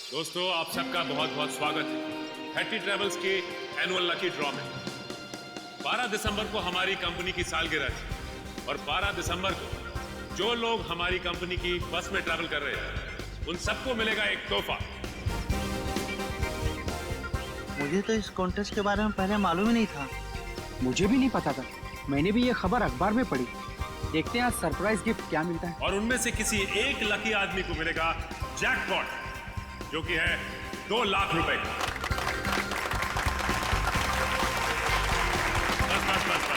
दोस्तों, आप सबका बहुत बहुत स्वागत है हैट्टी ट्रैवल्स के एनुअल लकी ड्रॉ में। 12 दिसंबर को हमारी कंपनी की सालगिरह थी और 12 दिसंबर को जो लोग हमारी कंपनी की बस में ट्रैवल कर रहे हैं उन सबको मिलेगा एक तोहफा। मुझे तो इस कॉन्टेस्ट के बारे में पहले मालूम ही नहीं था। मुझे भी नहीं पता था। मैंने भी ये खबर अखबार में पढ़ी। देखते हैं आज सरप्राइज गिफ्ट क्या मिलता है। और उनमें से किसी एक लकी आदमी को मिलेगा जैकपॉट, जो कि है 2 लाख रुपए का। बस।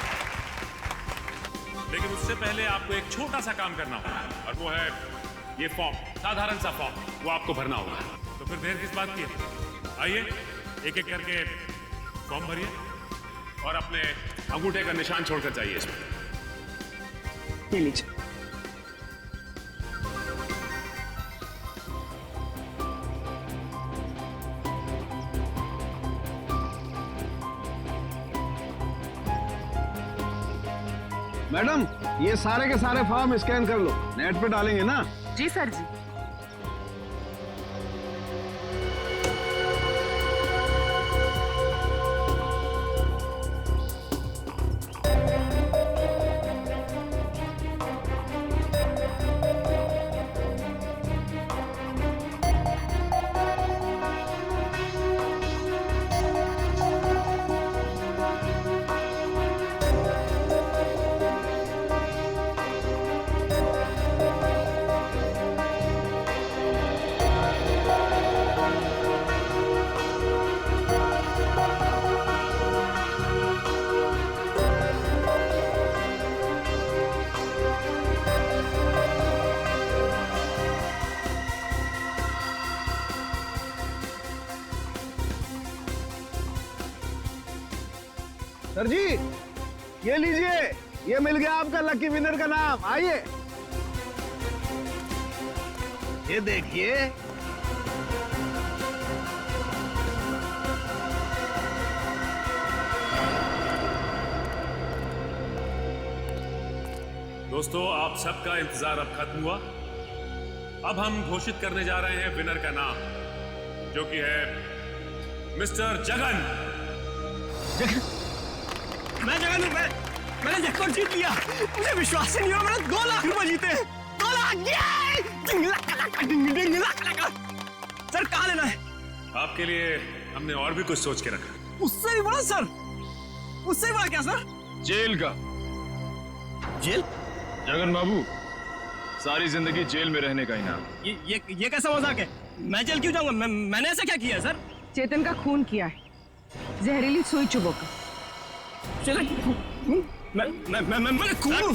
लेकिन उससे पहले आपको एक छोटा सा काम करना होगा और वो है ये फॉर्म, साधारण सा फॉर्म, वो आपको भरना होगा। तो फिर देर किस बात की है? आइए एक एक करके फॉर्म भरिए और अपने अंगूठे का निशान छोड़कर जाइए इसमें। ये लीजिए। मैडम, ये सारे के सारे फॉर्म स्कैन कर लो, नेट पे डालेंगे ना। जी सर जी। सर जी, ये लीजिए, ये मिल गया आपका लकी विनर का नाम। आइए, ये देखिए। दोस्तों, आप सबका इंतजार अब खत्म हुआ। अब हम घोषित करने जा रहे हैं विनर का नाम, जो कि है मिस्टर जगन। मैं जगन हूं। मैंने जैकपॉट जीत लिया। मुझे विश्वास ही नहीं हुआ। मैंने 2 लाख रुपए जीते। 2 लाख। सर, कहाँ लेना है? आपके लिए हमने और भी कुछ सोच के रखा। उससे भी बड़ा सर। उससे भी बड़ा क्या सर? जेल का। जेल? जगन बाबू, सारी जिंदगी जेल में रहने का इनाम। ये कैसा मजाक है? मैं जेल क्यों जाऊंगा? मैंने ऐसा क्या किया है सर? चेतन का खून किया है, जहरीली सुई चुभोकर। चेतन, मैं खून?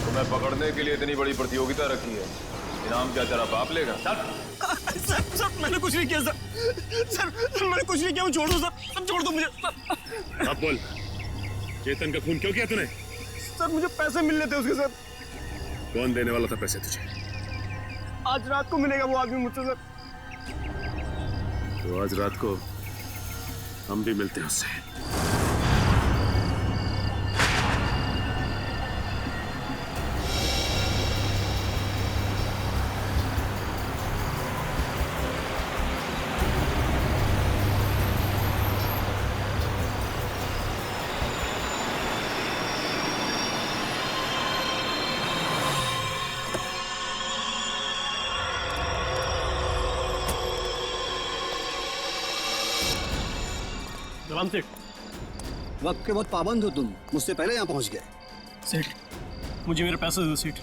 तुम्हें पकड़ने के लिए इतनी बड़ी प्रतियोगिता रखी है, इनाम क्या तेरा बाप लेगा? सर, मैंने कुछ नहीं किया सर, मैंने कुछ नहीं किया। छोड़ दो सर, छोड़ दो मुझे सर। अब बोल, चेतन का खून क्यों किया तूने? सर, मुझे पैसे मिलने थे उसके। सर, कौन देने वाला था पैसे तुझे? आज रात को मिलेगा वो आदमी मुझसे। सर, तो आज रात को हम भी मिलते हैं उससे। सेठ, वक्त के बहुत पाबंद हो तुम, मुझसे पहले यहाँ पहुँच गए। सेठ, मुझे मेरे पैसे दो सेठ।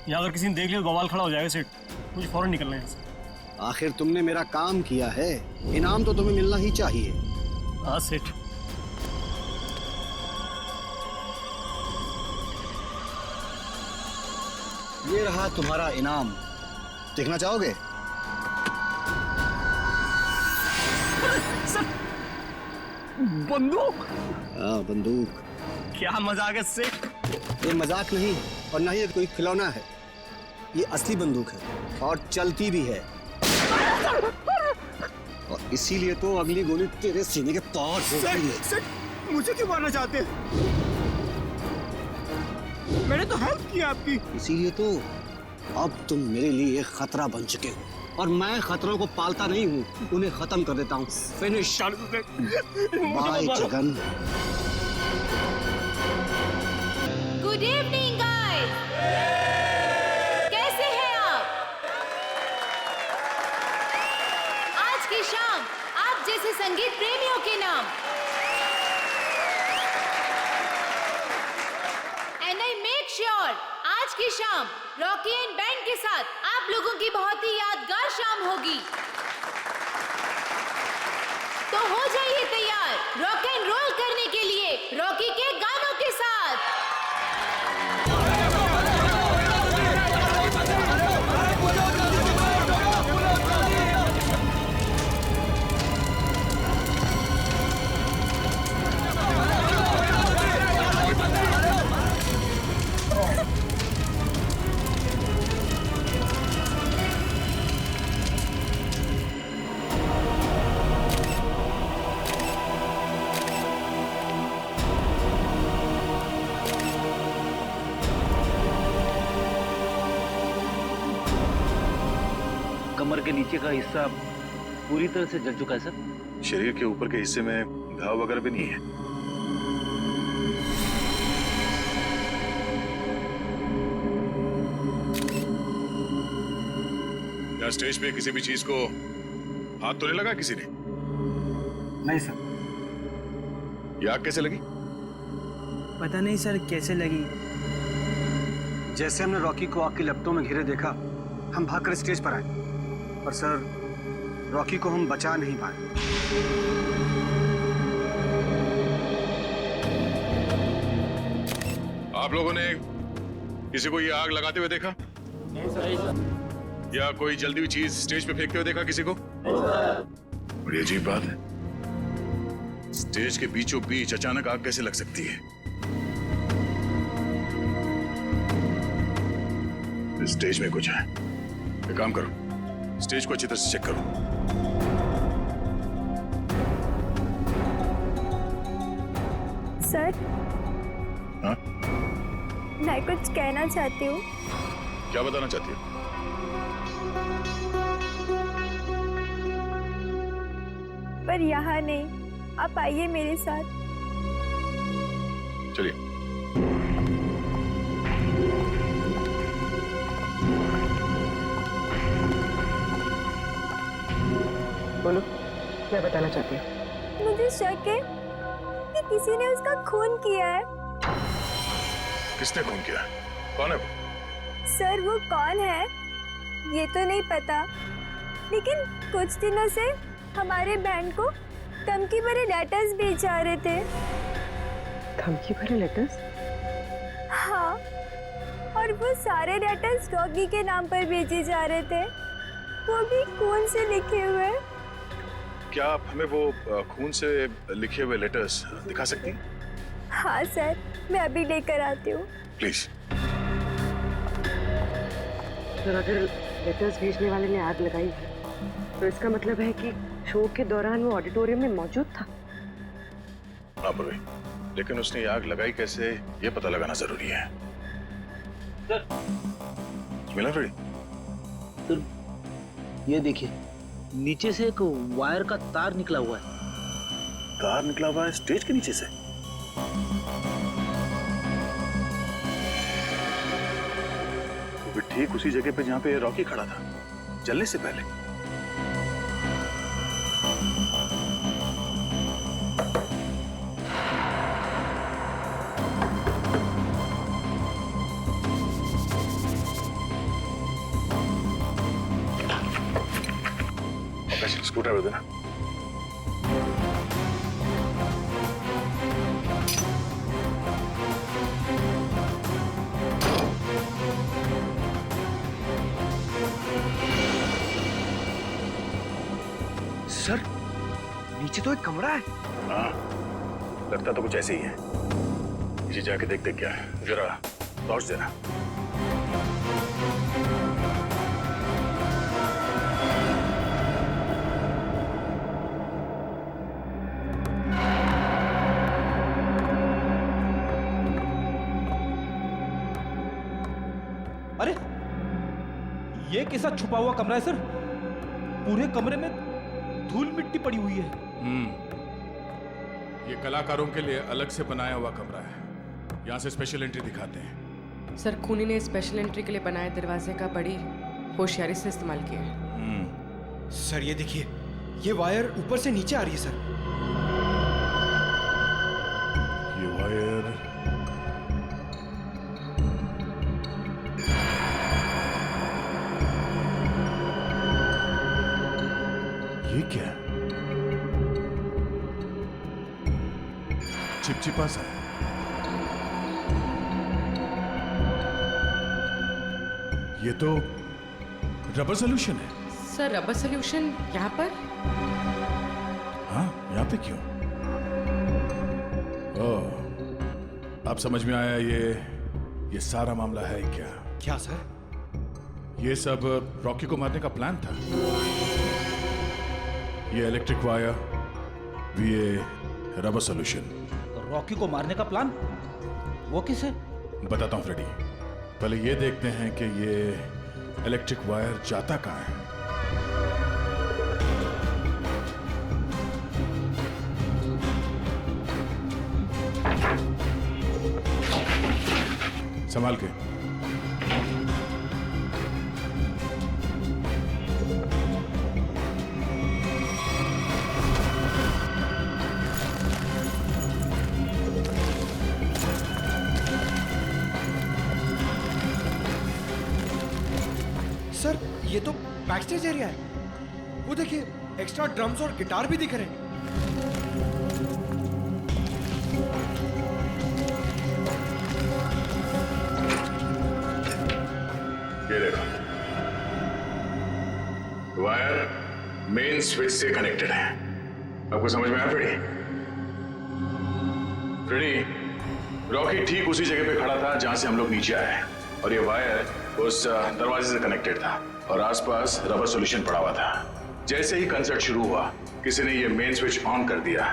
यहाँ अगर किसी ने देख लिया तो बवाल खड़ा हो जाएगा सेठ। मुझे फौरन निकलना है यहाँ से। आखिर तुमने मेरा काम किया है, इनाम तो तुम्हें मिलना ही चाहिए। हाँ सेठ। ये रहा तुम्हारा इनाम, देखना चाहोगे? सर, बंदूक? हाँ, बंदूक। क्या मजाक है सेठ? ये मजाक नहीं और ना ही ये कोई खिलौना है। ये असली बंदूक है और चलती भी है। और इसीलिए तो अगली गोली तेरे सीने के पार ठोकनी है। सर मुझे क्यों मारना चाहते हैं? मैंने तो हेल्प किया आपकी। इसीलिए तो अब तुम मेरे लिए एक खतरा बन चुके हो, और मैं खतरों को पालता नहीं हूँ, उन्हें खत्म कर देता हूँ। Finish. Bye Jagan. Good evening guys, कैसे हैं आप? आज की शाम आप जैसे संगीत प्रेमियों के नाम एंड आई मेक श्योर आज की शाम रॉकी एंड बैंड के साथ आप लोगों की बहुत ही यादगार शाम होगी। तो हो जाइए तैयार रॉक एंड रोल करने के लिए रॉकी के गानों के साथ। कमर के नीचे का हिस्सा पूरी तरह से जल चुका है सर। शरीर के ऊपर के हिस्से में घाव वगैरह भी नहीं है। क्या स्टेज पे किसी भी चीज को हाथ तो नहीं लगा किसी ने? नहीं सर। ये आग कैसे लगी? पता नहीं सर कैसे लगी। जैसे हमने रॉकी को आग की लपटों में घिरे देखा, हम भागकर स्टेज पर आए, और सर रॉकी को हम बचा नहीं पाए। आप लोगों ने किसी को ये आग लगाते हुए देखा? या कोई जल्दी हुई चीज स्टेज पे फेंकते हुए देखा किसी को? बड़ी अजीब बात है, स्टेज के बीचों बीच अचानक आग कैसे लग सकती है? इस स्टेज में कुछ है। एक काम करो, स्टेज को अच्छी तरह से चेक करो। सर, हाँ? मैं कुछ कहना चाहती हूँ। क्या बताना चाहती हो? पर यहाँ नहीं, आप आइए मेरे साथ। चलिए। बोलो, क्या बताना चाहती हो? मुझे शक है कि किसी ने उसका खून किया है। किसने खून किया? कौन है वो? सर वो कौन है ये तो नहीं पता, लेकिन कुछ दिनों से हमारे बैंड को धमकी भरे लेटर्स भेज जा रहे थे। धमकी भरे लेटर्स? हाँ, और वो सारे लेटर्स रॉकी के नाम पर भेजे जा रहे थे, वो भी खून से लिखे हुए। क्या आप हमें वो खून से लिखे हुए लेटर्स दिखा सकती हैं? हाँ सर, मैं अभी लेकर आती हूँ। प्लीज। सर, अगर लेटर्स भेजने वाले ने आग लगाई है तो इसका मतलब है कि शो के दौरान वो ऑडिटोरियम में मौजूद था। हाँ पूर्वी, लेकिन उसने ये आग लगाई कैसे, ये पता लगाना जरूरी है। मिला फ्रेडी? तो ये देखिए, नीचे से एक वायर का तार निकला हुआ है। तार निकला हुआ है स्टेज के नीचे से? वो भी ठीक उसी जगह पे जहां पे रॉकी खड़ा था जलने से पहले। स्कूटर देना। सर, नीचे तो एक कमरा है। हाँ, लगता तो कुछ ऐसे ही है। नीचे जाके देखते क्या है, जरा टॉर्च देना। ये कैसा छुपा हुआ कमरा है सर? पूरे कमरे में धूल मिट्टी पड़ी हुई है। ये कलाकारों के लिए अलग से बनाया हुआ कमरा है। यहाँ से स्पेशल एंट्री दिखाते हैं। सर खूनी ने स्पेशल एंट्री के लिए बनाए दरवाजे का बड़ी होशियारी से इस्तेमाल किया है। सर ये देखिए, ये वायर ऊपर से नीचे आ रही है सर। ये वायर ये क्या? चिपचिपा सा है। ये तो रबर सॉल्यूशन है। सर रबर सॉल्यूशन यहाँ पर? हाँ, यहाँ पे क्यों? ओह, अब समझ में आया ये सारा मामला है क्या? क्या सर? ये सब रॉकी को मारने का प्लान था। ये इलेक्ट्रिक वायर, ये रबर सॉल्यूशन। रॉकी को मारने का प्लान? वो किसे? बताता हूँ फ्रेडी। पहले ये देखते हैं कि ये इलेक्ट्रिक वायर जाता कहाँ है। संभाल के। सर ये तो बैक स्टेज एरिया है। वो देखिए, एक्स्ट्रा ड्रम्स और गिटार भी दिख रहे हैं। ये देखो, वायर मेन स्विच से कनेक्टेड है। आपको समझ में आया फ्रेडी? फ्रेडी, रॉकी ठीक उसी जगह पे खड़ा था जहां से हम लोग नीचे आए, और ये वायर उस दरवाजे से कनेक्टेड था और आसपास रबर सॉल्यूशन पड़ा हुआ था। जैसे ही कंसर्ट शुरू हुआ, किसी ने ये मेन स्विच ऑन कर दिया,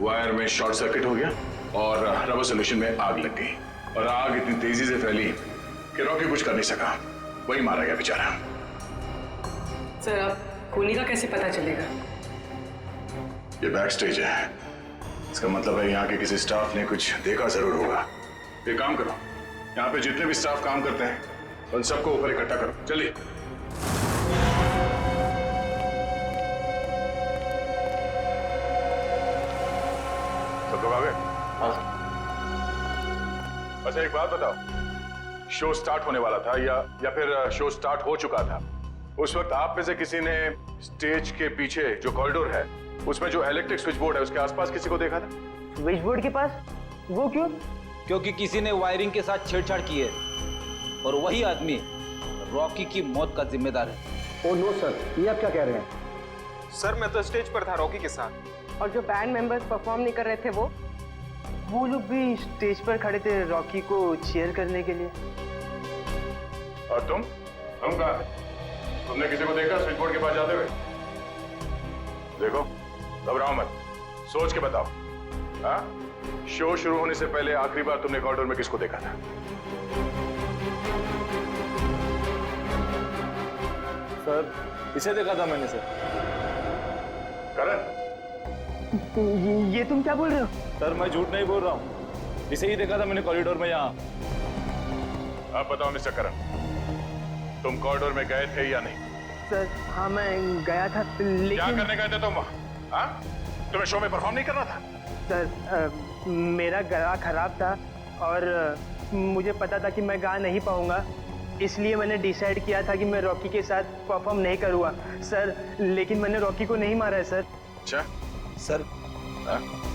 वायर में शॉर्ट सर्किट हो गया और रबर सॉल्यूशन में आग लग गई, और आग इतनी तेजी से फैली कि रॉकी कुछ कर नहीं सका, वही मारा गया बेचारा। सर अब खूनी का कैसे पता चलेगा? ये बैक स्टेज है, इसका मतलब है यहाँ के किसी स्टाफ ने कुछ देखा जरूर होगा। एक काम करो, यहाँ पे जितने भी स्टाफ काम करते हैं उन सबको ऊपर इकट्ठा करो। चलिए। सब लोग आ गए? अच्छा एक बात बताओ, शो स्टार्ट होने वाला था या फिर शो स्टार्ट हो चुका था? उस वक्त आप में से किसी ने स्टेज के पीछे जो कॉरिडोर है, उसमें जो इलेक्ट्रिक स्विच बोर्ड है, उसके आसपास किसी को देखा था? स्विच बोर्ड के पास? वो क्यों? क्योंकि किसी ने वायरिंग के साथ छेड़छाड़ की है और वही आदमी रॉकी की मौत का जिम्मेदार है। ओ नो सर, ये आप क्या कह रहे हैं? सर मैं तो स्टेज पर था रॉकी के साथ। और जो बैंड मेंबर्स परफॉर्म नहीं कर रहे थे वो लोग भी स्टेज पर खड़े थे रॉकी को चीयर करने के लिए। और तुम कहाँ थे? तुमने किसी को देखा स्विच बोर्ड के पास जाते हुए? देखो, घबराओ मत, सोच के बताओ। हाँ, शो शुरू होने से पहले आखिरी बार तुमने कॉरिडोर में किसको देखा था? सर इसे देखा था मैंने सर। करण, ये तुम क्या बोल रहे हो? सर मैं झूठ नहीं बोल रहा हूँ, इसे ही देखा था मैंने कॉरिडोर में यहाँ। आप बताओ मिस्टर करण, तुम कॉरिडोर में गए थे या नहीं? सर हाँ मैं गया था, लेकिन क्या करने गए थे तुम वहाँ? हाँ? तुम्हें शो में परफॉर्म नहीं करना था? सर मेरा गला खराब था और मुझे पता था कि मैं गा नहीं पाऊंगा, इसलिए मैंने डिसाइड किया था कि मैं रॉकी के साथ परफॉर्म नहीं करूँगा सर, लेकिन मैंने रॉकी को नहीं मारा है सर। अच्छा सर,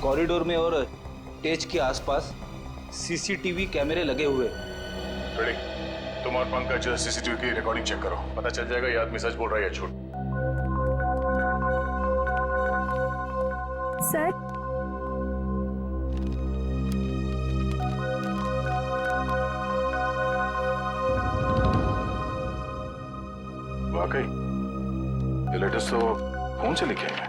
कॉरिडोर में और स्टेज के आसपास सीसीटीवी कैमरे लगे हुए। तुम और पंकज सीसीटीवी की रिकॉर्डिंग चेक करो, पता चल जाएगा ये आदमी सच बोल रहा है या झूठ। सर वाकई ये लेटर्स तो फोन से लिखे हैं।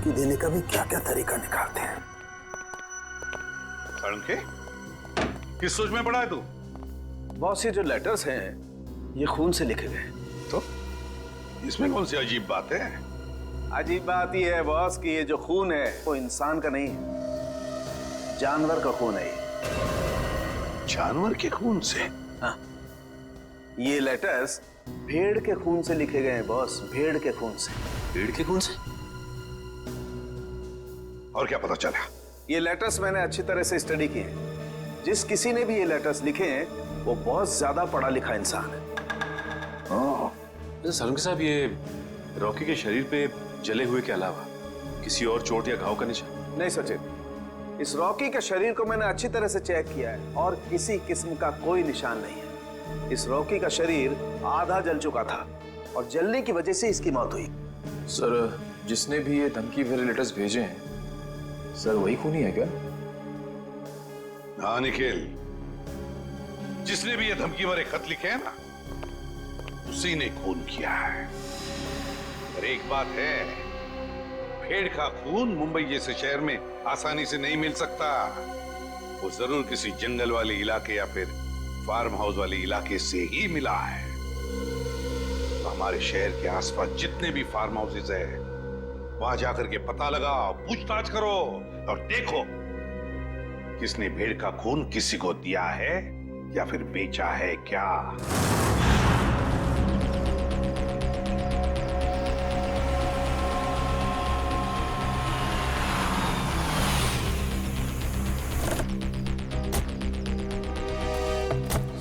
धमकी देने का भी क्या क्या तरीका निकालते हैं। साळुंखे, किस सोच में पड़ा है तू? बॉस, ये जो लेटर्स हैं ये खून से लिखे गए। तो इसमें कौन सी अजीब बात है? अजीब बात यह है बॉस कि ये जो खून है वो इंसान का नहीं है, जानवर का खून है। जानवर के खून से? हाँ, ये लेटर्स भेड़ के खून से लिखे गए हैं बॉस, भेड़ के खून से। भेड़ के खून से? और क्या पता चला? ये लेटर्स मैंने अच्छी तरह से स्टडी किए हैं। जिस किसी ने भी ये लेटर्स लिखे हैं वो बहुत ज्यादा पढ़ा लिखा इंसान है। सालुंखे साहब, ये रॉकी के शरीर पे जले हुए के अलावा किसी और चोट या घाव का निशान? नहीं सचिन, इस रॉकी के शरीर को मैंने अच्छी तरह से चेक किया है और किसी किस्म का कोई निशान नहीं है। इस रॉकी का शरीर आधा जल चुका था और जलने की वजह से इसकी मौत हुई। सर, जिसने भी ये धमकी भरे लेटर्स भेजे हैं, सर वही खूनी है क्या? हाँ निखिल, जिसने भी ये धमकी भरे खत लिखे हैं ना, उसी ने खून किया है। और एक बात है, भेड़ का खून मुंबई जैसे शहर में आसानी से नहीं मिल सकता। वो जरूर किसी जंगल वाले इलाके या फिर फार्म हाउस वाले इलाके से ही मिला है। तो हमारे शहर के आसपास जितने भी फार्म हाउसेस है, वहां जाकर के पता लगाओ, पूछताछ करो और देखो किसने भेड़ का खून किसी को दिया है या फिर बेचा है क्या।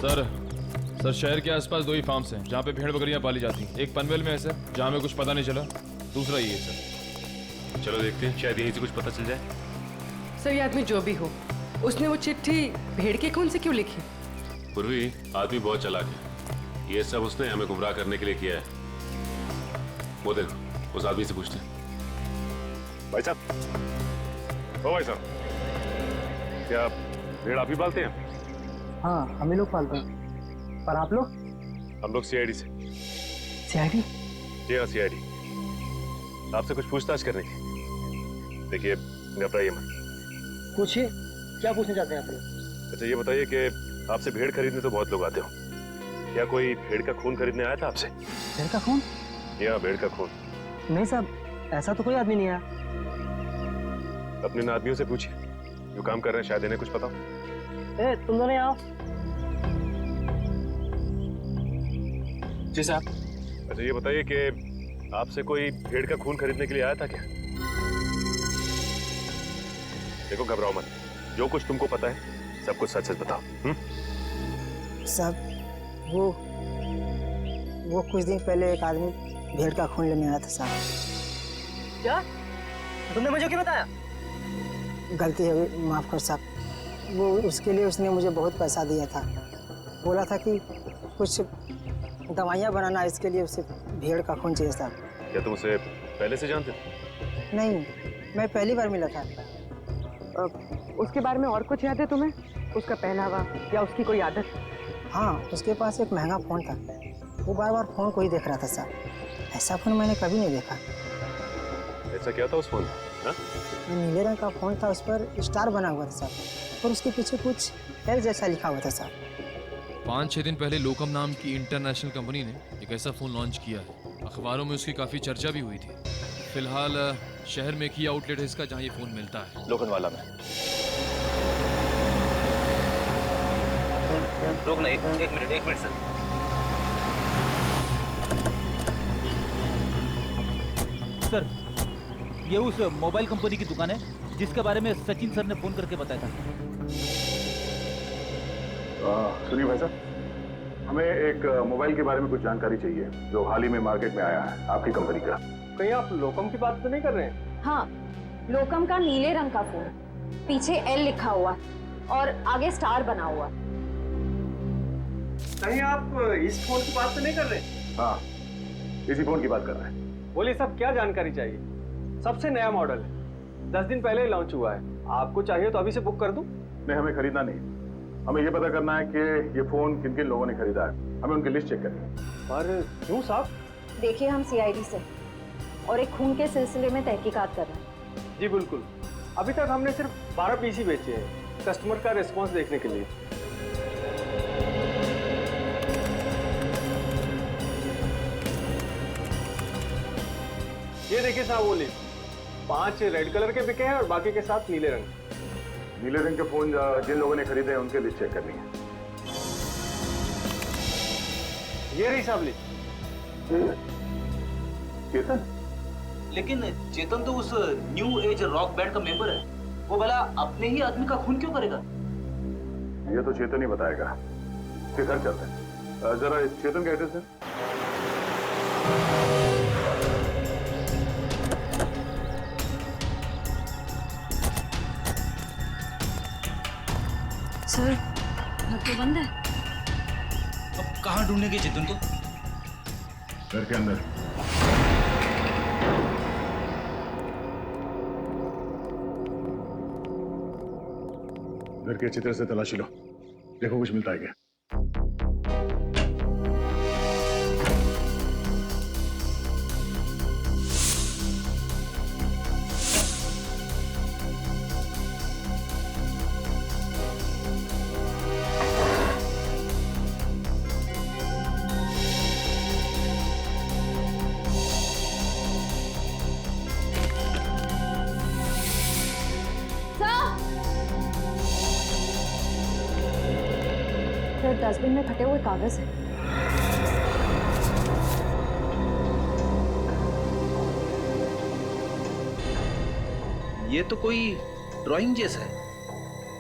सर, शहर के आसपास 2 ही फार्म्स हैं जहाँ पे भेड़ बकरियां पाली जाती हैं। एक पनवेल में है सर, जहाँ में कुछ पता नहीं चला। दूसरा ये है सर। चलो देखते हैं, शायद यहीं से कुछ पता चल जाए। सर, ये आदमी जो भी हो, उसने वो चिट्ठी भेड़ के खून से क्यों लिखी? पूर्वी, आदमी बहुत चालाक है। ये सब उसने हमें गुमराह करने के लिए किया है। वो देखो, उस आदमी से पूछते हैं। भाई साहब, ओ भाई साहब, क्या भेड़ आप ही पालते हैं? हाँ, हम ही लोग पालते हैं। पर आप लोग? हम लोग सीआईडी से। सीआईडी? जी हाँ, सीआईडी। आपसे कुछ पूछताछ करने की। देखिए, घबराइए मत। पूछिए, क्या पूछना चाहते हैं आप लोग? अच्छा, ये बताइए कि आपसे भेड़ खरीदने तो बहुत लोग आते हो, क्या कोई भेड़ का खून खरीदने आया था आपसे? भेड़ का खून? जी हाँ, भेड़ का खून। नहीं साहब, ऐसा तो कोई आदमी नहीं आया। अपने इन आदमियों से पूछिए जो काम कर रहे हैं, शायद इन्हें कुछ पता हो। तुम दोनों आओ। जी साहब। अच्छा, ये बताइए कि आपसे कोई भेड़ का खून खरीदने के लिए आया था क्या? देखो, घबराओ मत, जो कुछ तुमको पता है सब कुछ सच सच बताओ। साहब, वो कुछ दिन पहले एक आदमी भेड़ का खून लेने आया था साहब। क्या? तुमने मुझे क्यों बताया? गलती है, माफ कर साहब। वो उसके लिए उसने मुझे बहुत पैसा दिया था। बोला था कि कुछ दवाइयाँ बनाना, इसके लिए उसे भेड़ का खून चाहिए साहब। क्या तुम उसे पहले से जानते थे? नहीं, मैं पहली बार मिला था। उसके बारे में और कुछ याद है तुम्हें? उसका पहनावा या उसकी कोई आदत? हाँ, उसके पास एक महंगा फ़ोन था। वो बार बार फ़ोन को ही देख रहा था साहब। ऐसा फ़ोन मैंने कभी नहीं देखा। ऐसा क्या था उस फोन? नीले रंग का फ़ोन था, उस पर स्टार बना हुआ था साहब, और उसके पीछे कुछ एल जैसा लिखा हुआ था साहब। 5-6 दिन पहले लोकम नाम की इंटरनेशनल कंपनी ने एक ऐसा फ़ोन लॉन्च किया है। अखबारों में उसकी काफ़ी चर्चा भी हुई थी। फिलहाल शहर में एक ही आउटलेट है इसका जहाँ ये फ़ोन मिलता है, लोखंडवाला में। रुकना, एक मिनट सर। सर, ये उस मोबाइल कंपनी की दुकान है जिसके बारे में सचिन सर ने फोन करके बताया था। सुनिए भाई साहब, हमें एक मोबाइल के बारे में कुछ जानकारी चाहिए जो हाल ही में मार्केट में आया है आपकी कंपनी का। कहीं आप लोकम की बात तो नहीं कर रहे हैं? हाँ, लोकम का नीले रंग का फोन, पीछे एल लिखा हुआ और आगे स्टार बना हुआ। कहीं आप इस फोन की बात तो नहीं कर रहे? हाँ, इसी फोन की बात कर रहे हैं। बोलिए साहब, क्या जानकारी चाहिए? सबसे नया मॉडल है, 10 दिन पहले ही लॉन्च हुआ है। आपको चाहिए तो अभी से बुक कर दूं? नहीं, हमें खरीदना नहीं। हमें ये पता करना है कि ये फोन किन किन लोगों ने खरीदा है। हमें उनकी लिस्ट चेक करनी है। पर क्यों साहब? देखिए, हम सीआईडी से और एक खून के सिलसिले में तहकीकात कर रहे हैं। जी बिल्कुल। अभी तक हमने सिर्फ 12 पीस ही बेचे हैं, कस्टमर का रिस्पॉन्स देखने के लिए। ये देखिए साहब वो लिस्ट, 5 रेड कलर के बिके हैं और बाकी के 7 नीले रंग। नीले रंग के फोन जिन लोगों ने खरीदे हैं उनके लिस्ट चेक करनी है। ये रही साहब लिस्ट। चेतन? लेकिन चेतन तो उस न्यू एज रॉक बैंड का मेंबर है, वो भला अपने ही आदमी का खून क्यों करेगा? ये तो चेतन ही बताएगा। फिर घर चलते हैं। जरा इस चेतन का एड्रेस है। सर घर तो बंद है। अब कहाँ ढूंढेंगे चेतन को? घर के अंदर। घर के अच्छी तरह से तलाशी लो, देखो कुछ मिलता है क्या। डस्टबिन में फटे हुए कागज है। ये तो कोई ड्राइंग जैसा है।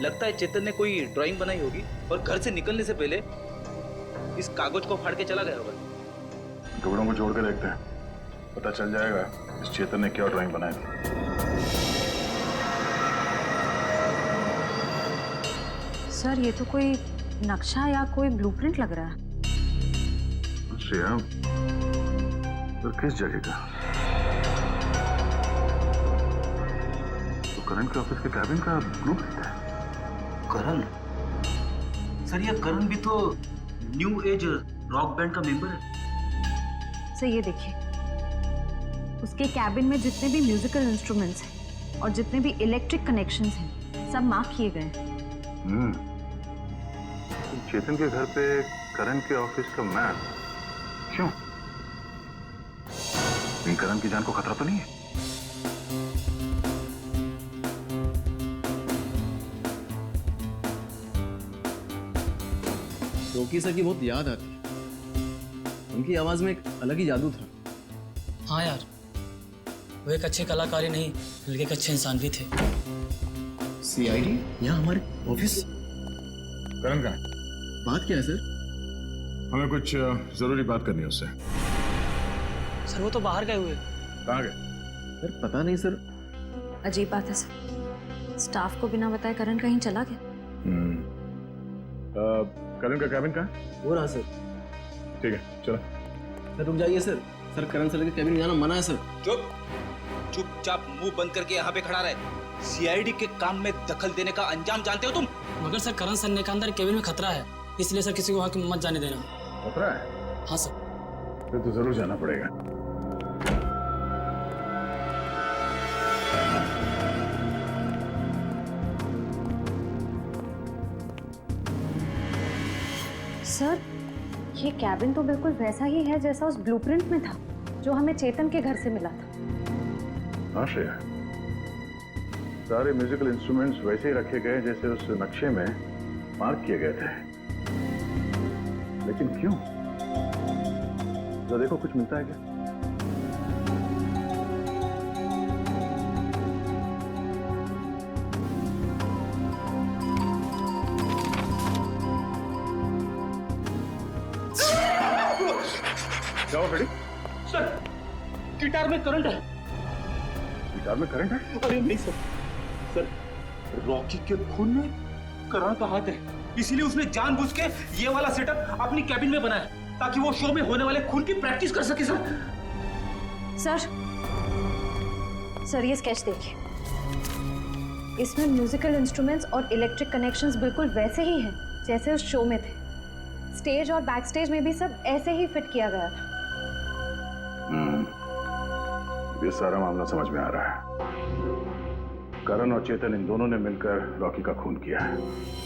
लगता है चेतन ने कोई ड्राइंग बनाई होगी और घर से निकलने से पहले इस कागज को फाड़ के चला गया होगा। टुकड़ों को जोड़ के देखते हैं, पता चल जाएगा इस चेतन ने क्या ड्राइंग बनाई थी। सर ये तो कोई नक्शा या कोई ब्लूप्रिंट लग रहा है। श्रेया, तो किस जगह का? तो करण के ऑफिस के कैबिन का ब्लूप्रिंट है। करण? सर ये करण भी तो न्यू एज रॉक बैंड का मेंबर है। सर ये देखिए, उसके कैबिन में जितने भी म्यूजिकल इंस्ट्रूमेंट्स हैं और जितने भी इलेक्ट्रिक कनेक्शंस हैं सब मार्क किए गए हैं। चेतन के घर पे करण के ऑफिस का मैप क्यों? इन करण की जान को खतरा तो नहीं है? रोकी सर की बहुत याद आती है। उनकी आवाज में एक अलग ही जादू था। हाँ यार, वो एक अच्छे कलाकार ही नहीं बल्कि एक अच्छे इंसान भी थे। सीआईडी यहाँ हमारे ऑफिस। करण का बात क्या है सर? हमें कुछ जरूरी बात करनी है उससे। सर वो तो बाहर गए हुए। कहाँ गए? सर पता नहीं सर। अजीब बात है सर, स्टाफ को बिना बताए करण कहीं चला गया। करण का कैबिन कहाँ है? वो रहा सर। ठीक है चलो। सर रुक जाइए सर। सर करण सर के कैबिन जाना मना है सर। चुप, चुपचाप मुंह बंद करके यहाँ पे खड़ा रहे। सीआईडी के काम में दखल देने का अंजाम जानते हो तुम? मगर सर करण सर ने कहा अंदर केबिन में खतरा है, इसलिए सर किसी को वहां मत जाने देना। खतरा है? हाँ सर। फिर तो जरूर जाना पड़ेगा। सर ये कैबिन तो बिल्कुल वैसा ही है जैसा उस ब्लूप्रिंट में था जो हमें चेतन के घर से मिला था। हाँ श्रेया, सारे म्यूजिकल इंस्ट्रूमेंट्स वैसे ही रखे गए जैसे उस नक्शे में मार्क किए गए थे। लेकिन क्यों? तो देखो कुछ मिलता है क्या? जाओ रेडी। सर गिटार में करंट है। गिटार में करंट है? अरे नहीं सर, सर रॉकी के खून में करण का हाथ है, इसीलिए उसने जानबूझ के ये वाला सेटअप अपनी कैबिन में बनाया ताकि वो शो में होने वाले खून की प्रैक्टिस कर सके। सर ये स्केच देखिए, इसमें म्यूजिकल इंस्ट्रूमेंट्स और इलेक्ट्रिक कनेक्शंस बिल्कुल वैसे ही हैं जैसे उस शो में थे। स्टेज और बैक स्टेज में भी सब ऐसे ही फिट किया गया था। ये सारा मामला समझ में आ रहा है। करण और चेतन इन दोनों ने मिलकर रॉकी का खून किया है।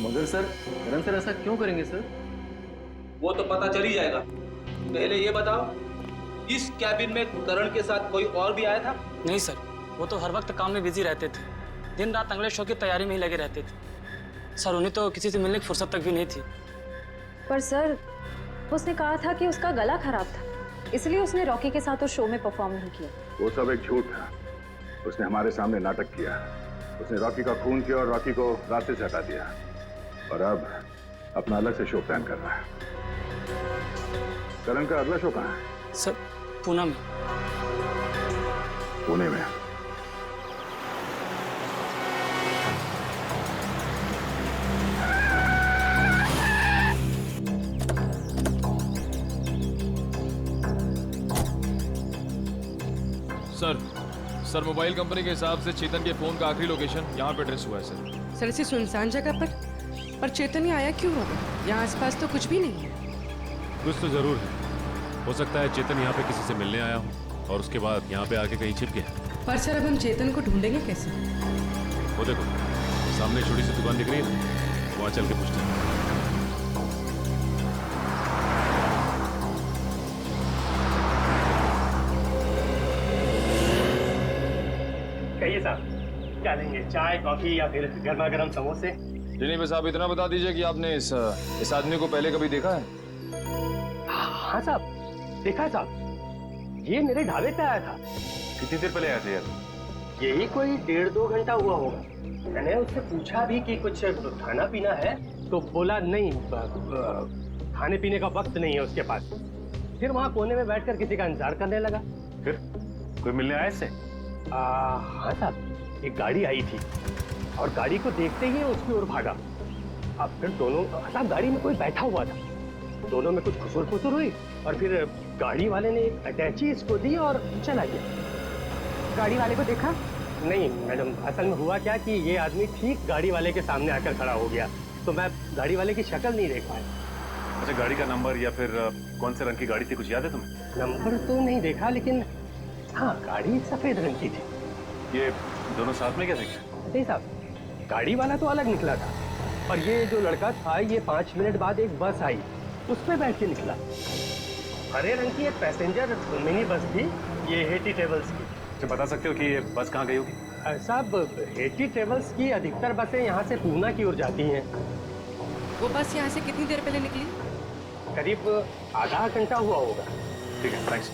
मगर सर, करण सर ऐसा क्यों करेंगे सर? वो तो पता चल ही जाएगा। पहले ये बताओ, इस कैबिन में करण के साथ कोई और भी आया था? नहीं सर, वो तो हर वक्त काम में बिजी रहते थे, दिन रात अगले शो की तैयारी में ही लगे रहते थे। सर उन्हें तो किसी से मिलने की फुर्सत तक भी नहीं थी। पर सर, उसने कहा था कि उसका गला खराब था, इसलिए उसने रॉकी के साथ उस शो में परफॉर्म नहीं किया। वो सब एक झूठ था। उसने हमारे सामने नाटक किया। उसने रॉकी का खून किया और रॉकी को रास्ते से हटा दिया, और अब अपना अलग से शो प्लान कर रहा है। करण का अगला शो कहाँ है? सर पूना में। पुणे में? सर मोबाइल कंपनी के हिसाब से चेतन के फोन का आखिरी लोकेशन यहाँ पे ट्रेस हुआ है सर ऐसी सुनसान जगह पर चेतन ही आया क्यों होगा? यहाँ आसपास तो कुछ भी नहीं है। कुछ तो जरूर है। हो सकता है चेतन यहाँ पे किसी से मिलने आया हो और उसके बाद यहाँ पे आके कहीं छिप गया। पर सर अब हम चेतन को ढूंढेंगे कैसे? वो देखो, सामने छोटी सी दुकान दिख रही है ना, वहाँ चल के पूछते हैं। कहिए साहब, क्या लेंगे? चाय, कॉफी या फिर गर्मा गर्म समोसे? जी नहीं, बस आप इतना बता दीजिए कि आपने इस आदमी को पहले कभी देखा है? हाँ साहब, देखा है साहब। ये मेरे ढाबे पे आया था। कितनी देर पहले आए थे यार? यही कोई 1.5-2 घंटा हुआ होगा। मैंने उससे पूछा भी कि कुछ खाना पीना है, तो बोला नहीं, खाने पीने का वक्त नहीं है उसके पास। फिर वहाँ कोने में बैठकर किसी का इंतजार करने लगा। फिर कोई मिलने आया इससे? हाँ साहब, एक गाड़ी आई थी और गाड़ी को देखते ही उसकी ओर भागा। अब फिर दोनों, साहब गाड़ी में कोई बैठा हुआ था, दोनों में कुछ खुसुर हुई और फिर गाड़ी वाले ने एक अटैची इसको दी और चला गया। गाड़ी वाले को देखा? नहीं मैडम, असल में हुआ क्या कि ये आदमी ठीक गाड़ी वाले के सामने आकर खड़ा हो गया, तो मैं गाड़ी वाले की शक्ल नहीं देख पाया। अच्छा, गाड़ी का नंबर या फिर कौन से रंग की गाड़ी थी, कुछ याद है तुम्हें? नंबर तो नहीं देखा, लेकिन हाँ गाड़ी सफेद रंग की थी। ये दोनों साथ में क्या थे? नहीं साहब, गाड़ी वाला तो अलग निकला था और ये जो लड़का था, ये 5 मिनट बाद एक बस आई, उस पर बैठ के निकला। हरे रंग की एक पैसेंजर मिनी बस थी, ये हेटी ट्रेवल्स की। तो बता सकते हो कि ये बस कहाँ गई होगी? साहब, हेटी ट्रेवल्स की अधिकतर बसें यहाँ से पूना की ओर जाती हैं। वो बस यहाँ से कितनी देर पहले निकली? करीब आधा घंटा हुआ होगा। ठीक है, थैंक्स।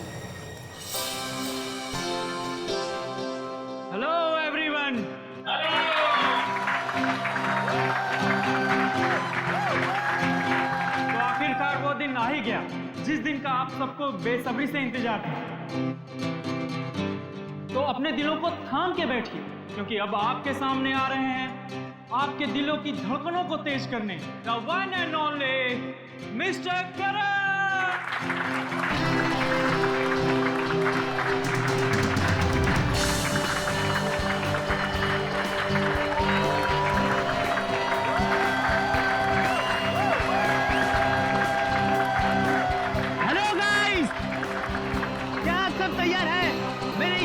Hello everyone. तो आखिरकार वो दिन आ ही गया जिस दिन का आप सबको बेसब्री से इंतजार था। तो अपने दिलों को थाम के बैठिए, क्योंकि अब आपके सामने आ रहे हैं आपके दिलों की धड़कनों को तेज करने the one and only mister Karan.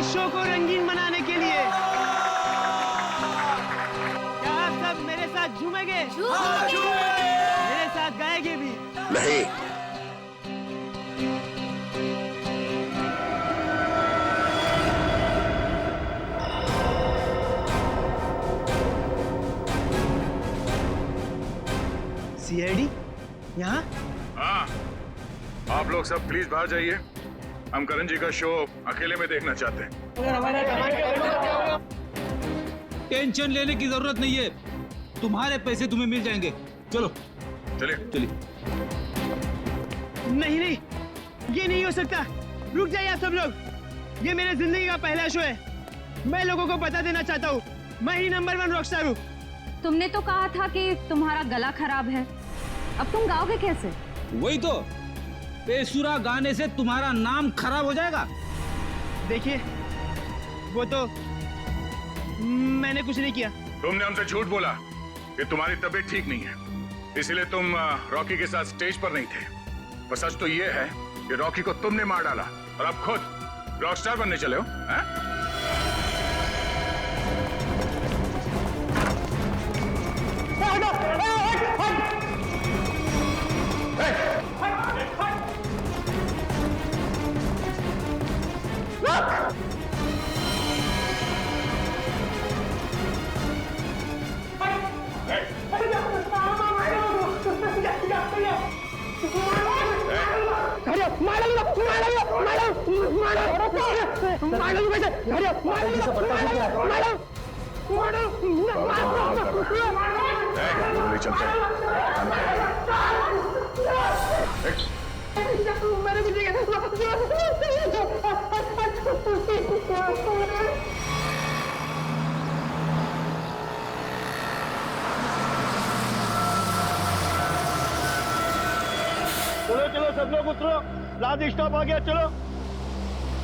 Show को रंगीन बनाने के लिए? क्या आप सब मेरे साथ झूमेंगे? मेरे साथ गाएंगे भी? नहीं। सीआईडी यहाँ? हाँ, आप लोग सब प्लीज बाहर जाइए। हम करण जी का शो अकेले में देखना चाहते हैं। टेंशन लेने की जरूरत नहीं है, तुम्हारे पैसे तुम्हें मिल जाएंगे। चलो चलिए चलिए। नहीं नहीं, ये नहीं हो सकता। रुक जाइए आप सब लोग, ये मेरे जिंदगी का पहला शो है। मैं लोगों को बता देना चाहता हूँ, मैं ही नंबर 1 रॉकस्टार हूँ। तुमने तो कहा था कि तुम्हारा गला खराब है, अब तुम गाओगे कैसे? वही तो, बेसुरा गाने से तुम्हारा नाम खराब हो जाएगा। देखिए, वो तो मैंने कुछ नहीं किया। तुमने हमसे झूठ बोला कि तुम्हारी तबीयत ठीक नहीं है, इसीलिए तुम रॉकी के साथ स्टेज पर नहीं थे। पर सच तो ये है कि रॉकी को तुमने मार डाला और अब खुद रॉकस्टार बनने चले हो। चलो चलो सब लोग उतरो, लास्ट स्टॉप आ गया, चलो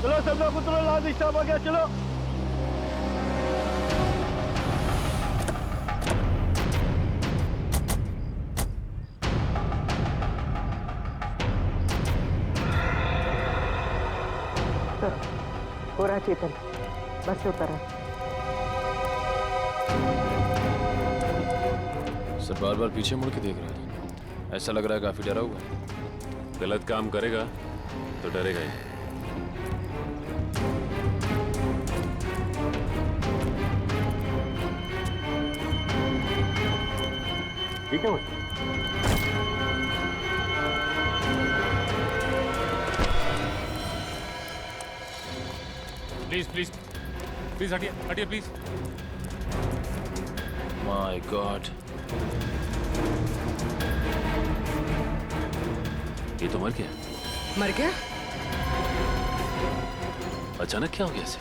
चलो सब लोग उतरो, लास्ट स्टॉप आ गया, चलो। हो रहा चेतन, बस से उतर रहा। सर बार बार पीछे मुड़ के देख रहा है, ऐसा लग रहा है काफी डरा हुआ है। गलत काम करेगा तो डरेगा ही। ठीक है प्लीज प्लीज प्लीज हटिए हटिए प्लीज। माय गॉड, ये तो मर गया। मर गया? अचानक क्या हो गया इसे?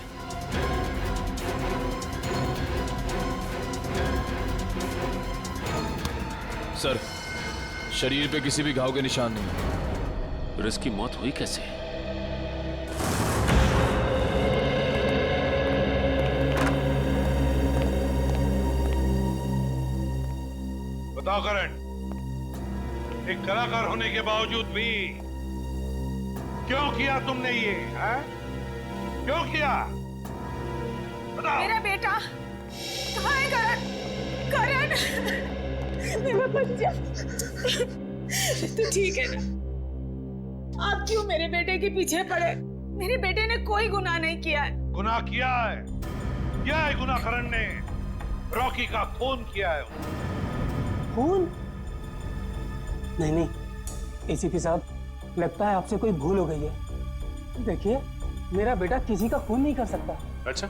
सर शरीर पे किसी भी घाव के निशान नहीं। फिर इसकी मौत हुई कैसे? बताओ करण, एक कलाकार होने के बावजूद भी क्यों किया तुमने ये? है? क्यों किया? बताओ। मेरा बेटा कहाँ है? करण, करण, मेरा बच्चा, तू ठीक है ना? आप क्यों मेरे बेटे के पीछे पड़े? मेरे बेटे ने कोई गुनाह नहीं किया है। गुनाह किया है गुनाह करण ने। रॉकी का खून किया है। खून? नहीं नहीं एसीपी साहब, लगता है आपसे कोई भूल हो गई है। देखिए मेरा बेटा किसी का खून नहीं कर सकता। अच्छा,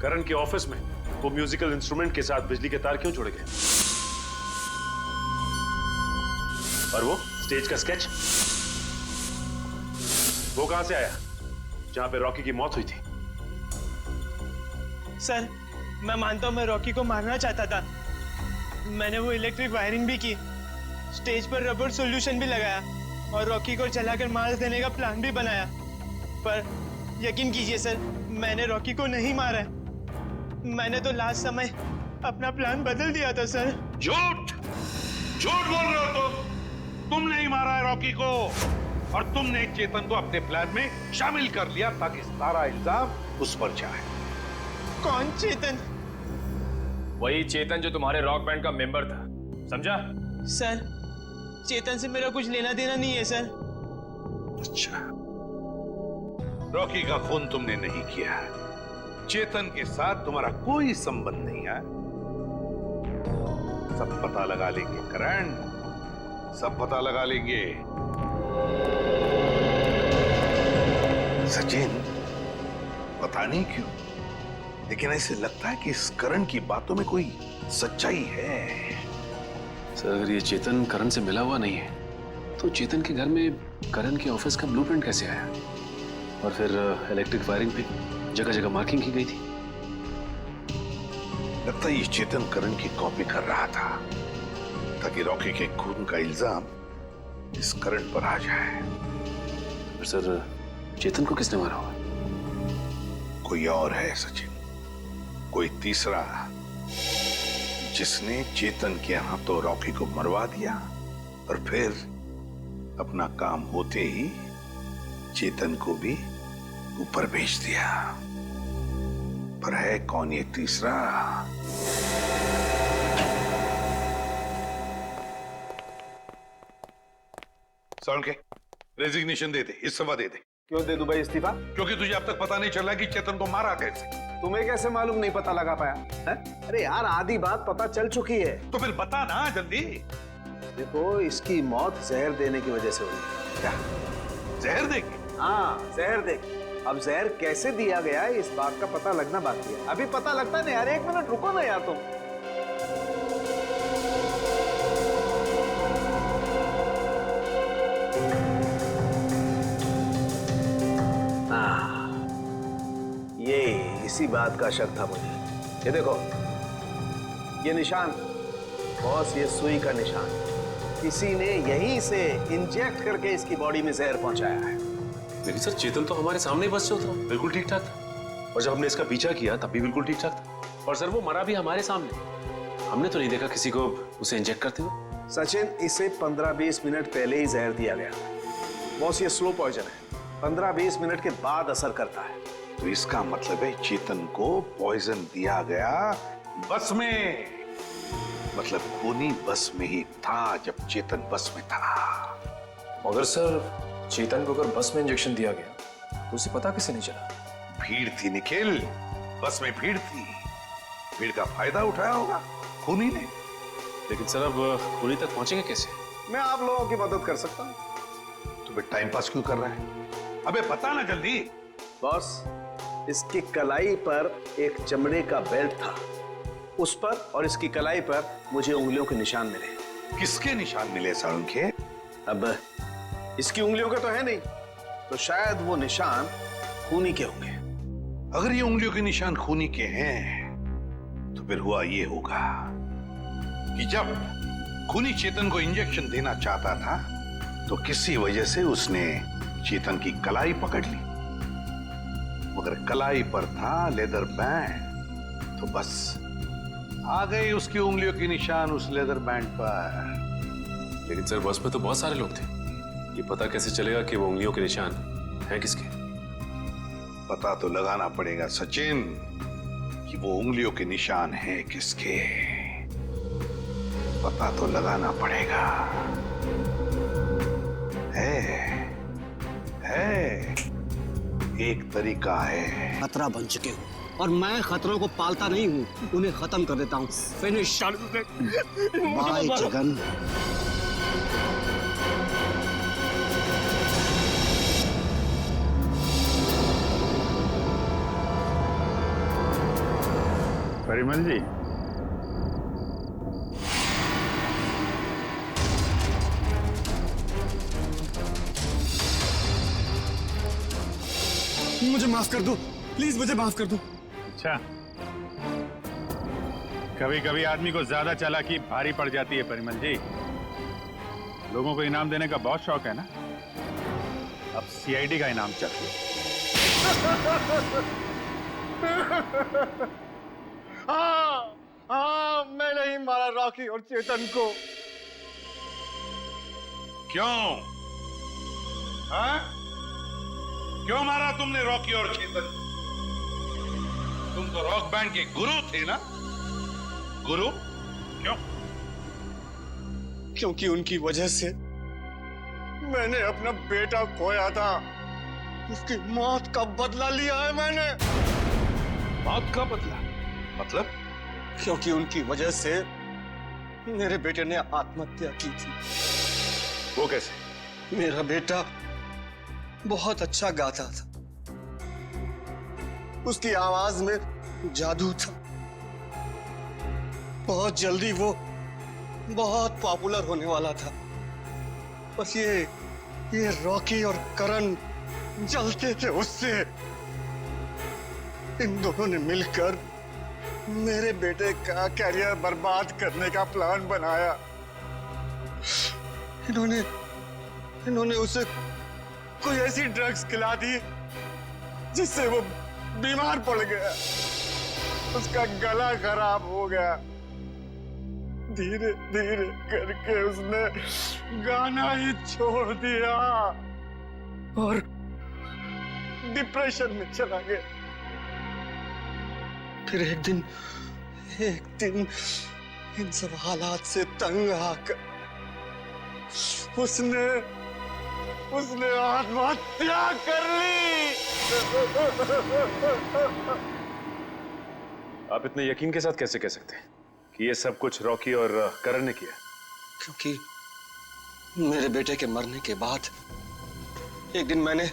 करण के ऑफिस में वो म्यूजिकल इंस्ट्रूमेंट के साथ बिजली के तार क्यों जोड़े गए? और वो स्टेज का स्केच वो कहां से आया जहां पे रॉकी की मौत हुई थी? सर मैं मानता हूं मैं रॉकी को मारना चाहता था। मैंने वो इलेक्ट्रिक वायरिंग भी की, स्टेज पर रबर सॉल्यूशन भी लगाया और रॉकी को जलाकर मार देने का प्लान भी बनाया। पर यकीन कीजिए सर, मैंने रॉकी को नहीं मारा है। मैंने तो लास्ट समय अपना प्लान बदल दिया था सर। झूठ झूठ बोल रहे हो तुम नहीं मारा है रॉकी को, और तुमने चेतन को अपने प्लान में शामिल कर लिया ताकि सारा इल्जाम उस पर जाए। कौन चेतन? वही चेतन जो तुम्हारे रॉक बैंड का मेंबर था, समझा? सर चेतन से मेरा कुछ लेना देना नहीं है सर। अच्छा, रॉकी का खून तुमने नहीं किया है, चेतन के साथ तुम्हारा कोई संबंध नहीं है। सब पता लगा लेंगे करण, सब पता लगा लेंगे। सचिन, पता नहीं क्यों लेकिन ऐसे लगता है कि इस करण की बातों में कोई सच्चाई है। सर अगर ये चेतन करण से मिला हुआ नहीं है तो चेतन के घर में करण के ऑफिस का ब्लूप्रिंट कैसे आया? और फिर इलेक्ट्रिक वायरिंग पे जगह जगह मार्किंग की गई थी। लगता है ये चेतन करण की कॉपी कर रहा था ताकि रॉकी के खून का इल्जाम इस करण पर आ जाए। सर चेतन को किसने मारा हुआ? कोई और है सचिन, कोई तीसरा, जिसने चेतन के हाथों रॉकी को मरवा दिया और फिर अपना काम होते ही चेतन को भी ऊपर भेज दिया। पर है कौन ये तीसरा? सौन के रेजिग्नेशन दे दे, इस्तीफा दे दे। क्यों दे दूं भाई इस्तीफा? क्योंकि तुझे अब तक पता नहीं चला कि चेतन को मारा कैसे। तुम्हें कैसे मालूम नहीं पता लगा पाया है? अरे यार आधी बात पता चल चुकी है। तो फिर बता ना जल्दी। देखो इसकी मौत जहर देने की वजह से हुई। क्या? जहर देगी? हाँ जहर देगी। अब जहर कैसे दिया गया है इस बात का पता लगना बाकी है। अभी पता लगता नहीं यार, 1 मिनट रुको ना यार तुम। ये इसी बात का शक था मुझे। ये देखो, ये निशान बॉस, ये सुई का निशान किसी ने यहीं से इंजेक्ट करके इसकी बॉडी में जहर पहुंचाया है। लेकिन सर चेतन तो हमारे सामने बस से उतरा, बिल्कुल ठीक ठाक था। और जब हमने इसका पीछा किया तब भी बिल्कुल ठीक ठाक था। और सर वो मरा भी हमारे सामने, हमने तो नहीं देखा किसी को उसे इंजेक्ट करते हुए। सचिन, इसे 15-20 मिनट पहले ही जहर दिया गया। बॉस, ये स्लो पॉइजन है, 15-20 मिनट के बाद असर करता है। तो इसका मतलब है चेतन को पॉइजन दिया गया बस में। मतलब खूनी बस में ही था जब चेतन बस में था। मगर सर चेतन को अगर बस में इंजेक्शन दिया गया तो उसे पता कैसे नहीं चला? भीड़ थी निखिल, बस में भीड़ थी। भीड़ का फायदा उठाया होगा खूनी ने। लेकिन सर अब खूनी तक पहुंचेंगे कैसे? मैं आप लोगों की मदद कर सकता हूं। तो फिर टाइम पास क्यों कर रहा है? अबे पता ना जल्दी। बॉस, इसकी कलाई पर एक चमड़े का बेल्ट था, उस पर और इसकी कलाई पर मुझे उंगलियों के निशान मिले। किसके निशान मिले सारुण के? अब इसकी उंगलियों के तो है नहीं, तो शायद वो निशान खूनी के होंगे। अगर ये उंगलियों के निशान खूनी के हैं तो फिर हुआ ये होगा कि जब खूनी चेतन को इंजेक्शन देना चाहता था तो किसी वजह से उसने चेतन की कलाई पकड़ ली, मगर कलाई पर था लेदर बैंड, तो बस आ गए उसकी उंगलियों के निशान उस लेदर बैंड पर। लेकिन सर बस में तो बहुत सारे लोग थे, ये पता कैसे चलेगा कि वो उंगलियों के निशान हैं किसके? पता तो लगाना पड़ेगा सचिन कि वो उंगलियों के निशान हैं किसके। पता तो लगाना पड़ेगा। है एक तरीका है। खतरा बन चुके हो और मैं खतरों को पालता नहीं हूँ, उन्हें खत्म कर देता हूँ। फिनिश। बाय जगन। परिमल जी, मुझे माफ कर दो, प्लीज मुझे माफ कर दो। अच्छा, कभी कभी आदमी को ज्यादा चालाकी भारी पड़ जाती है परिमल जी। लोगों को इनाम देने का बहुत शौक है ना, अब सीआईडी का इनाम चाहिए। हाँ, मैंने ही मारा रॉकी और चेतन को। क्यों? हाँ? क्यों मारा तुमने रॉकी और चेतन? तुम तो रॉक बैंड के गुरु थे ना? गुरु? क्यों? क्योंकि उनकी वजह से मैंने अपना बेटा खोया था। उसकी मौत का बदला लिया है मैंने। मौत का बदला? मतलब? क्योंकि उनकी वजह से मेरे बेटे ने आत्महत्या की थी। वो कैसे? मेरा बेटा बहुत अच्छा गाता था, उसकी आवाज में जादू था। बहुत जल्दी वो बहुत पॉपुलर होने वाला था। बस ये रॉकी और करण जलते थे उससे। इन दोनों ने मिलकर मेरे बेटे का कैरियर बर्बाद करने का प्लान बनाया। इन्होंने उसे कोई ऐसी ड्रग्स खिला दी जिससे वो बीमार पड़ गया। उसका गला खराब हो गया। धीरे धीरे करके उसने गाना ही छोड़ दिया और डिप्रेशन में चला गया। फिर एक दिन इन सब हालात से तंग आकर उसने आत्महत्या कर ली। आप इतने यकीन के साथ कैसे कह सकते हैं कि ये सब कुछ रॉकी और करण ने किया? क्योंकि मेरे बेटे के मरने के बाद एक दिन मैंने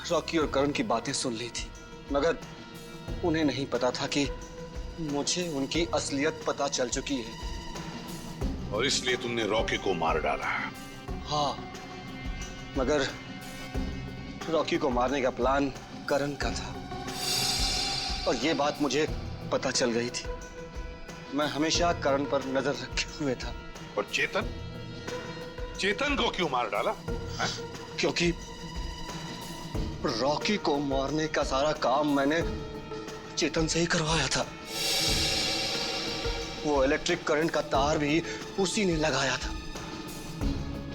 रॉकी और करण की बातें सुन ली थी, मगर उन्हें नहीं पता था कि मुझे उनकी असलियत पता चल चुकी है। और इसलिए तुमने रॉकी को मार डाला। हाँ, मगर रॉकी को मारने का प्लान करण का था और ये बात मुझे पता चल गई थी। मैं हमेशा करण पर नजर रखे हुए था। और चेतन को क्यों मार डाला? क्योंकि रॉकी को मारने का सारा काम मैंने चेतन से ही करवाया था। वो इलेक्ट्रिक करंट का तार भी उसी ने लगाया था।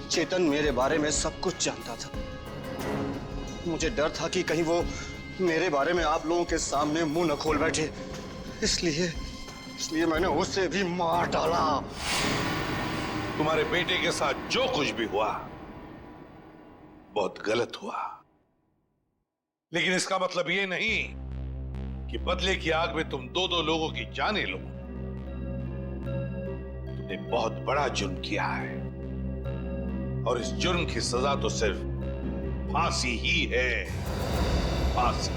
चेतन मेरे बारे में सब कुछ जानता था। मुझे डर था कि कहीं वो मेरे बारे में आप लोगों के सामने मुंह न खोल बैठे, इसलिए मैंने उसे भी मार डाला। तुम्हारे बेटे के साथ जो कुछ भी हुआ बहुत गलत हुआ, लेकिन इसका मतलब ये नहीं कि बदले की आग में तुम दो लोगों की जानें लो। तुमने बहुत बड़ा जुर्म किया है और इस जुर्म की सजा तो सिर्फ फांसी ही है, फांसी।